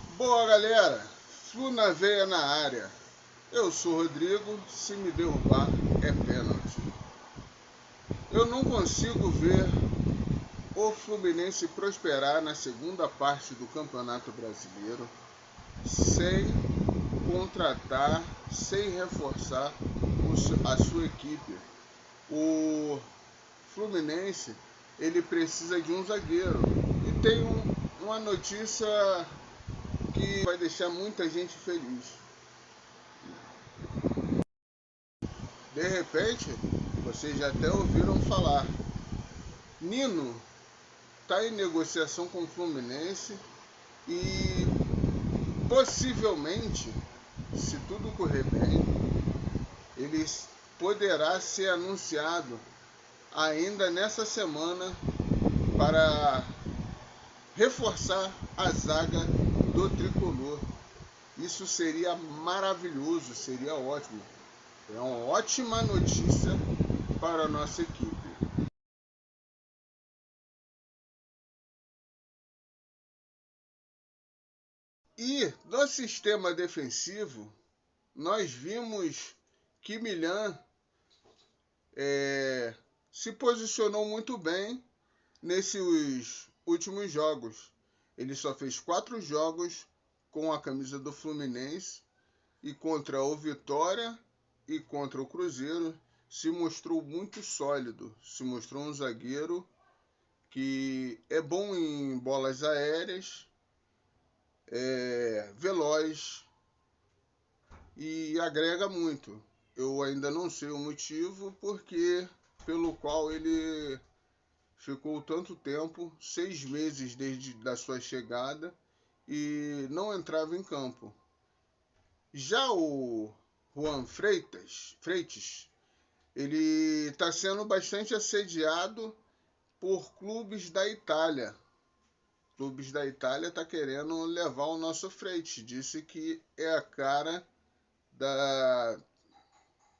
Boa, galera, Flu na veia na área. Eu sou o Rodrigo, se me derrubar é pênalti. Eu não consigo ver o Fluminense prosperar na segunda parte do Campeonato Brasileiro sem contratar, sem reforçar a sua equipe. O Fluminense ele precisa de um zagueiro e tem uma notícia que vai deixar muita gente feliz. De repente, vocês já até ouviram falar. Nino está em negociação com o Fluminense e possivelmente, se tudo correr bem, ele poderá ser anunciado ainda nessa semana para reforçar a zaga do tricolor. Isso seria maravilhoso, seria ótimo. É uma ótima notícia para a nossa equipe. E no sistema defensivo, nós vimos que Milan se posicionou muito bem nesses últimos jogos. Ele só fez 4 jogos com a camisa do Fluminense e contra o Vitória e contra o Cruzeiro se mostrou muito sólido. Se mostrou um zagueiro que é bom em bolas aéreas, veloz e agrega muito. Eu ainda não sei o motivo pelo qual ele ficou tanto tempo, 6 meses desde a sua chegada, e não entrava em campo. Já o Juan Freitas, ele está sendo bastante assediado por clubes da Itália. Clubes da Itália tá querendo levar o nosso Freitas. Disse que é a cara da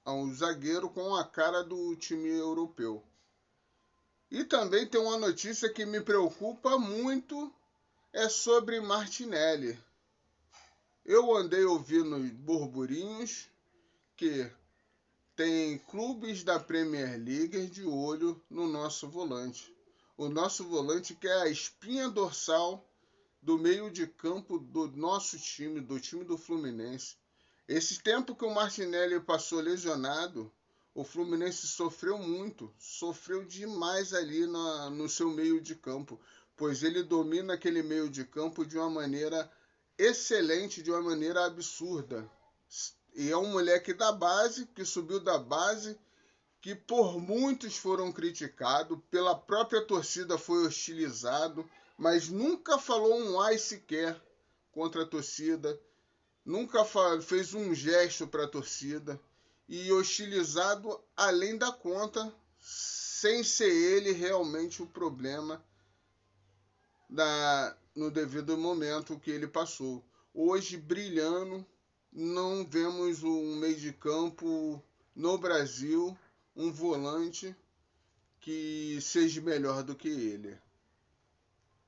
um zagueiro com a cara do time europeu. E também tem uma notícia que me preocupa muito, é sobre Martinelli. Eu andei ouvindo burburinhos que tem clubes da Premier League de olho no nosso volante. O nosso volante que é a espinha dorsal do meio de campo do nosso time, do time do Fluminense. Esse tempo que o Martinelli passou lesionado, o Fluminense sofreu muito, sofreu demais ali no seu meio de campo, pois ele domina aquele meio de campo de uma maneira excelente, de uma maneira absurda. E é um moleque da base, que subiu da base, que por muitos foram criticados, pela própria torcida foi hostilizado, mas nunca falou um ai sequer contra a torcida, nunca fez um gesto para a torcida, e hostilizado além da conta, sem ser ele realmente o problema no devido momento que ele passou. Hoje, brilhando, não vemos um meio de campo no Brasil, um volante que seja melhor do que ele.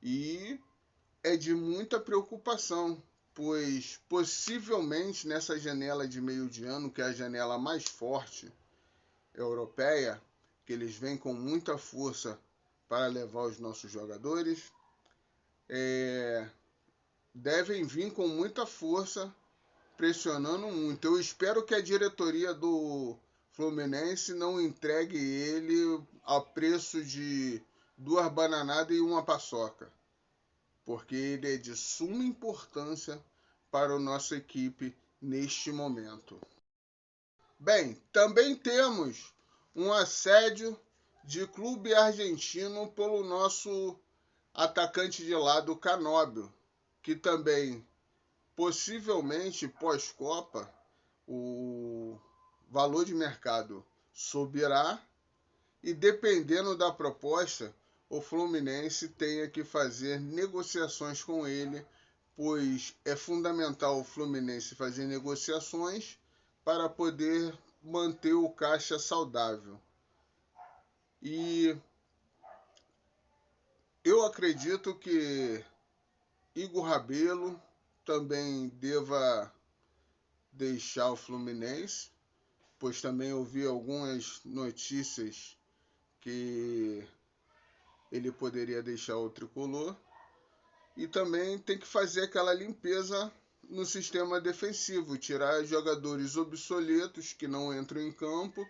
E é de muita preocupação, pois possivelmente nessa janela de meio de ano, que é a janela mais forte europeia, que eles vêm com muita força para levar os nossos jogadores, devem vir com muita força, pressionando muito. Eu espero que a diretoria do Fluminense não entregue ele a preço de 2 bananadas e uma paçoca, porque ele é de suma importância para a nossa equipe neste momento. Bem, também temos um assédio de clube argentino pelo nosso atacante de lado, Canóbio, que também, possivelmente, pós-Copa, o valor de mercado subirá e, dependendo da proposta, o Fluminense tenha que fazer negociações com ele, pois é fundamental o Fluminense fazer negociações para poder manter o caixa saudável. E eu acredito que Igor Rabelo também deva deixar o Fluminense, pois também ouvi algumas notícias que ele poderia deixar o tricolor. E também tem que fazer aquela limpeza no sistema defensivo, tirar jogadores obsoletos que não entram em campo,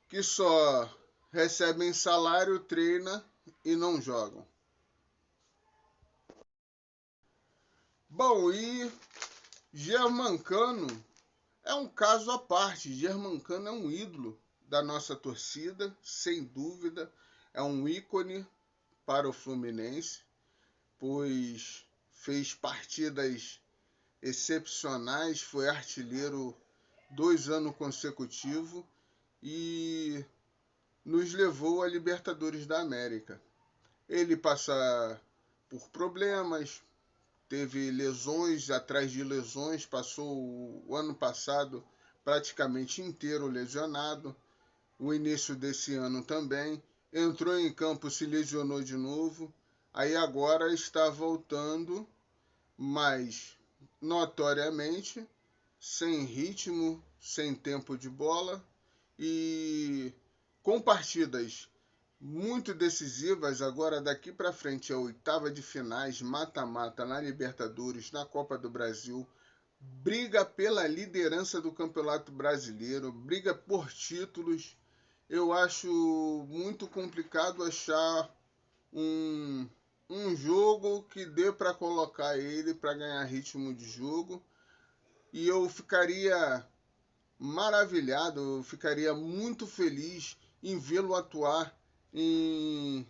que só recebem salário, treinam e não jogam. Bom, e Germancano é um caso à parte. Germancano é um ídolo da nossa torcida, sem dúvida. É um ícone para o Fluminense, pois fez partidas excepcionais, foi artilheiro 2 anos consecutivos e nos levou à Libertadores da América. Ele passa por problemas, teve lesões atrás de lesões, passou o ano passado praticamente inteiro lesionado, o início desse ano também, entrou em campo, se lesionou de novo, aí agora está voltando, mas notoriamente sem ritmo, sem tempo de bola e com partidas muito decisivas. Agora daqui para frente a oitava de finais, mata-mata na Libertadores, na Copa do Brasil, briga pela liderança do Campeonato Brasileiro, briga por títulos. Eu acho muito complicado achar um, um jogo que dê para colocar ele para ganhar ritmo de jogo. E eu ficaria maravilhado, eu ficaria muito feliz em vê-lo atuar em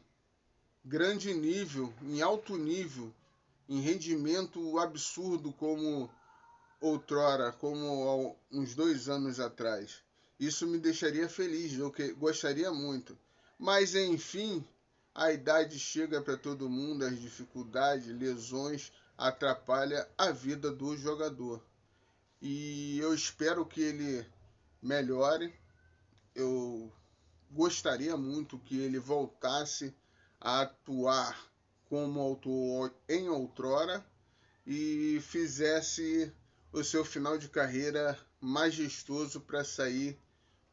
grande nível, em alto nível, em rendimento absurdo como outrora, como há uns 2 anos atrás. Isso me deixaria feliz, eu gostaria muito. Mas enfim, a idade chega para todo mundo, as dificuldades, lesões atrapalham a vida do jogador. E eu espero que ele melhore. Eu gostaria muito que ele voltasse a atuar como atuou em outrora e fizesse o seu final de carreira majestoso para sair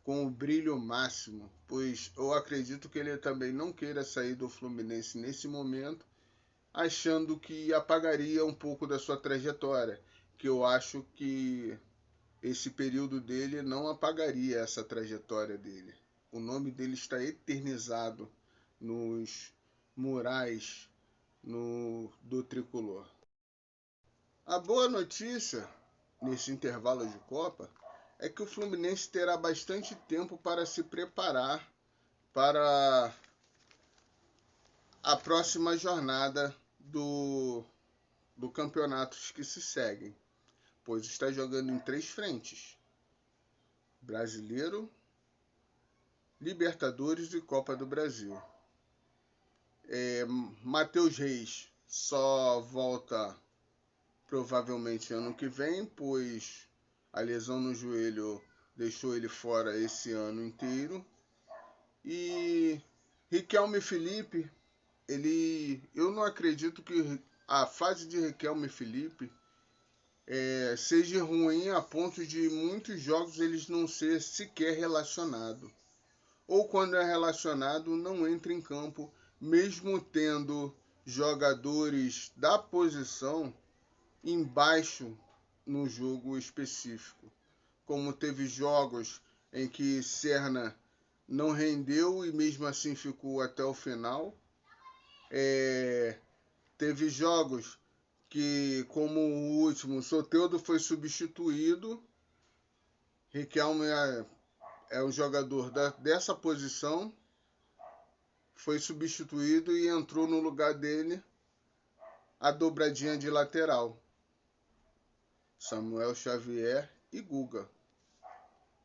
com o brilho máximo, pois eu acredito que ele também não queira sair do Fluminense nesse momento, achando que apagaria um pouco da sua trajetória, que eu acho que esse período dele não apagaria essa trajetória dele. O nome dele está eternizado nos murais do tricolor. A boa notícia nesse intervalo de Copa é que o Fluminense terá bastante tempo para se preparar para a próxima jornada do campeonatos que se seguem, pois está jogando em 3 frentes: Brasileiro, Libertadores e Copa do Brasil. Matheus Reis só volta provavelmente ano que vem, pois a lesão no joelho deixou ele fora esse ano inteiro. E Riquelme Felipe, eu não acredito que a fase de Riquelme Felipe seja ruim a ponto de muitos jogos eles não ser sequer relacionado. Ou quando é relacionado, não entra em campo, mesmo tendo jogadores da posição embaixo no jogo específico. Como teve jogos em que Serna não rendeu e mesmo assim ficou até o final. Teve jogos que, como o último, Soteldo foi substituído. Riquelme é o jogador dessa posição, foi substituído e entrou no lugar dele a dobradinha de lateral, Samuel Xavier e Guga.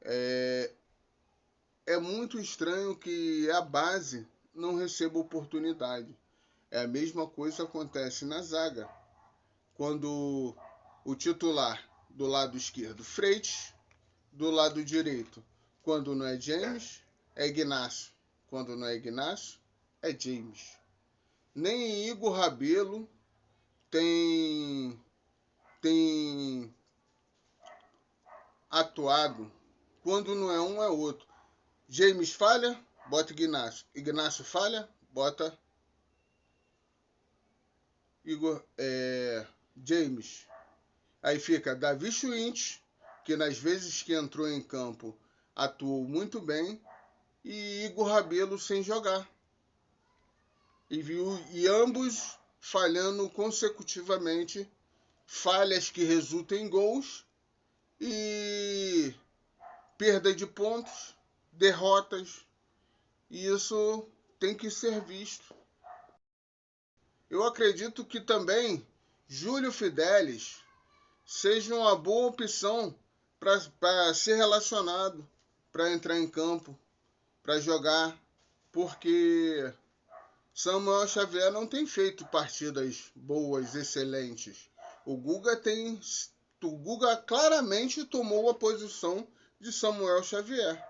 É muito estranho que a base não receba oportunidade. A mesma coisa acontece na zaga, quando o titular do lado esquerdo, Freitas, do lado direito, quando não é James, é Ignacio. Quando não é Ignacio, é James. Nem Igor Rabelo tem atuado. Quando não é um, é outro. James falha, bota Ignacio. Ignacio falha, bota James. Aí fica Davi Schwindt, que nas vezes que entrou em campo atuou muito bem, e Igor Rabelo sem jogar. E ambos falhando consecutivamente, falhas que resultam em gols e perda de pontos, derrotas. E isso tem que ser visto. Eu acredito que também Júlio Fidelis seja uma boa opção para ser relacionado, para entrar em campo, para jogar, porque Samuel Xavier não tem feito partidas boas, excelentes. O Guga claramente tomou a posição de Samuel Xavier.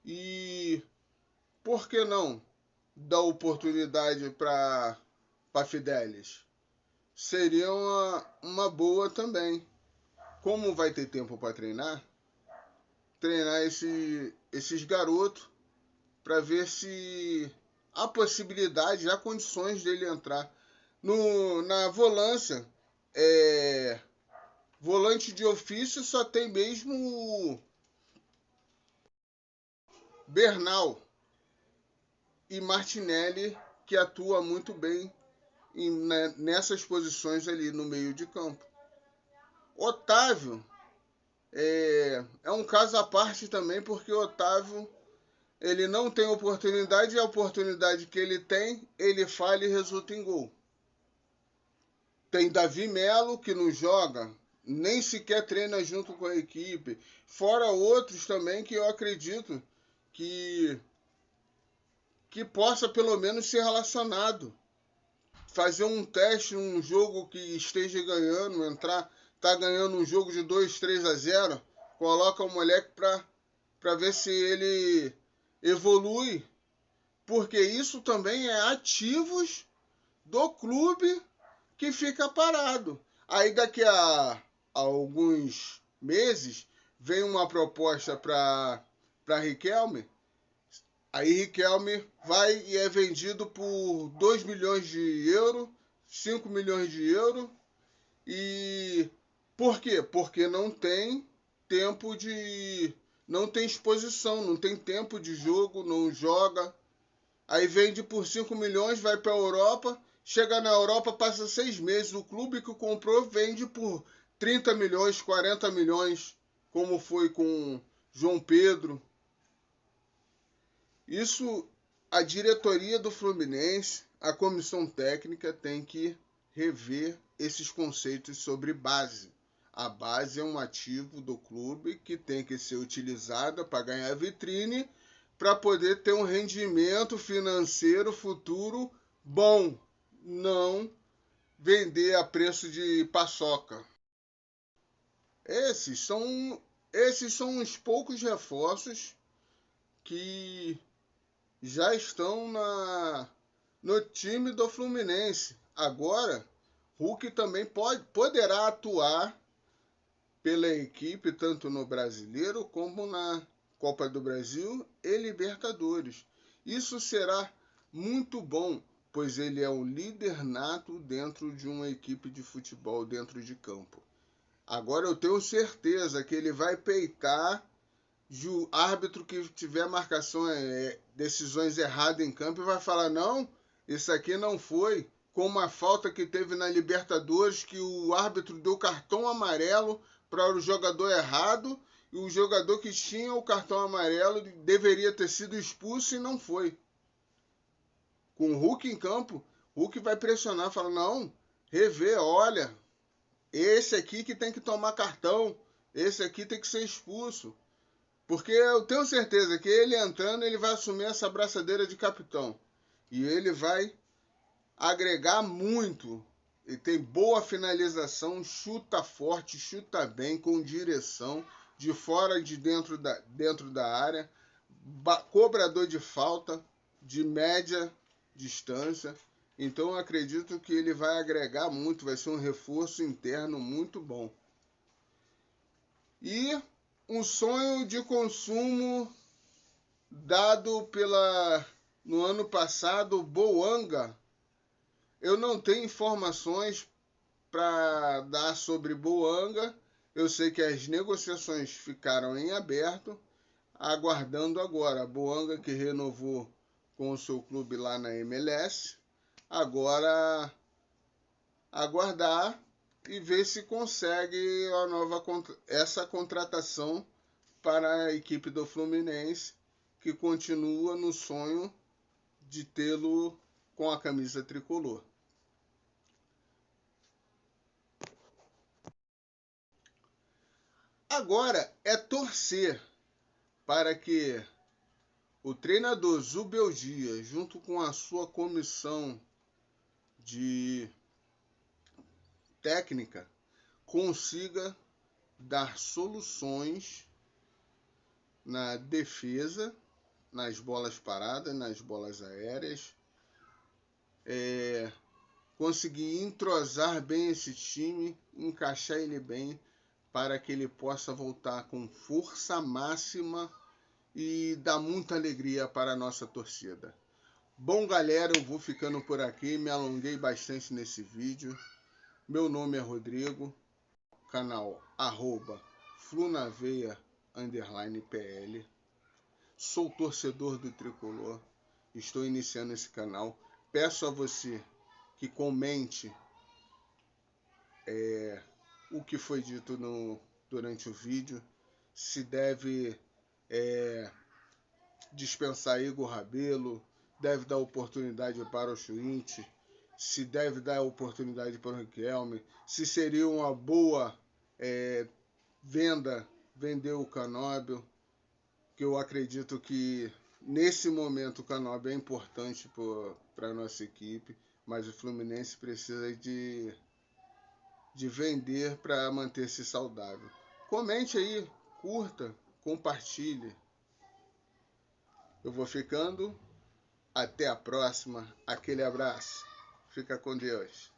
E por que não dar oportunidade para Fidelis? Seria uma boa também. Como vai ter tempo para treinar esses garotos para ver se há possibilidade, há condições dele entrar. Na volância, volante de ofício só tem mesmo Bernal e Martinelli, que atua muito bem nessas posições ali no meio de campo. Otávio é um caso à parte também, porque o Otávio ele não tem oportunidade, e a oportunidade que ele tem, ele falha e resulta em gol. Tem Davi Melo, que não joga, nem sequer treina junto com a equipe. Fora outros também que eu acredito que possa pelo menos ser relacionado. Fazer um teste, um jogo que esteja ganhando, tá ganhando um jogo de 2-3-0, coloca o moleque para ver se ele evolui, porque isso também é ativos do clube que fica parado. Aí daqui a alguns meses vem uma proposta para Riquelme. Aí Riquelme vai e é vendido por 2 milhões de euros, 5 milhões de euros. E por quê? Porque não tem tempo não tem exposição, não tem tempo de jogo, não joga. Aí vende por 5 milhões, vai para a Europa, chega na Europa, passa 6 meses, o clube que comprou vende por 30 milhões, 40 milhões, como foi com João Pedro. Isso, a diretoria do Fluminense, a comissão técnica tem que rever esses conceitos sobre base. A base é um ativo do clube que tem que ser utilizada para ganhar vitrine, para poder ter um rendimento financeiro futuro bom, não vender a preço de paçoca. Esses são os poucos reforços que já estão no time do Fluminense. Agora, Hulk também poderá atuar pela equipe, tanto no Brasileiro como na Copa do Brasil e Libertadores. Isso será muito bom, pois ele é um líder nato dentro de uma equipe de futebol, dentro de campo. Agora eu tenho certeza que ele vai peitar o árbitro que tiver decisões erradas em campo e vai falar, não, isso aqui não foi, como a falta que teve na Libertadores, que o árbitro deu cartão amarelo para o jogador errado, e o jogador que tinha o cartão amarelo deveria ter sido expulso e não foi. Com o Hulk em campo, Hulk vai pressionar, fala, não, rever, olha, esse aqui que tem que tomar cartão, esse aqui tem que ser expulso. Porque eu tenho certeza que ele entrando, ele vai assumir essa braçadeira de capitão. E ele vai agregar muito. Ele tem boa finalização, chuta forte, chuta bem, com direção, de fora e de dentro da área. Cobrador de falta, de média distância. Então eu acredito que ele vai agregar muito, vai ser um reforço interno muito bom. E um sonho de consumo dado no ano passado, Boanga. Eu não tenho informações para dar sobre Boanga. Eu sei que as negociações ficaram em aberto, aguardando agora. Boanga, que renovou com o seu clube lá na MLS, agora aguardar e ver se consegue essa contratação para a equipe do Fluminense, que continua no sonho de tê-lo com a camisa tricolor. Agora é torcer para que o treinador Zubeldia, junto com a sua comissão de técnica, consiga dar soluções na defesa, nas bolas paradas, nas bolas aéreas, conseguir entrosar bem esse time, encaixar ele bem, para que ele possa voltar com força máxima e dar muita alegria para a nossa torcida. Bom, galera, eu vou ficando por aqui, me alonguei bastante nesse vídeo. Meu nome é Rodrigo, canal @flunaveia_pl. Sou torcedor do Tricolor, estou iniciando esse canal. Peço a você que comente o que foi dito durante o vídeo, se deve dispensar Igor Rabelo, deve dar oportunidade para o Schwindt, se deve dar oportunidade para o Riquelme, se seria uma boa vender o Canóbio, que eu acredito que nesse momento o Canóbio é importante para a nossa equipe, mas o Fluminense precisa de vender para manter-se saudável. Comente aí, curta, compartilhe. Eu vou ficando. Até a próxima. Aquele abraço. Fica com Deus.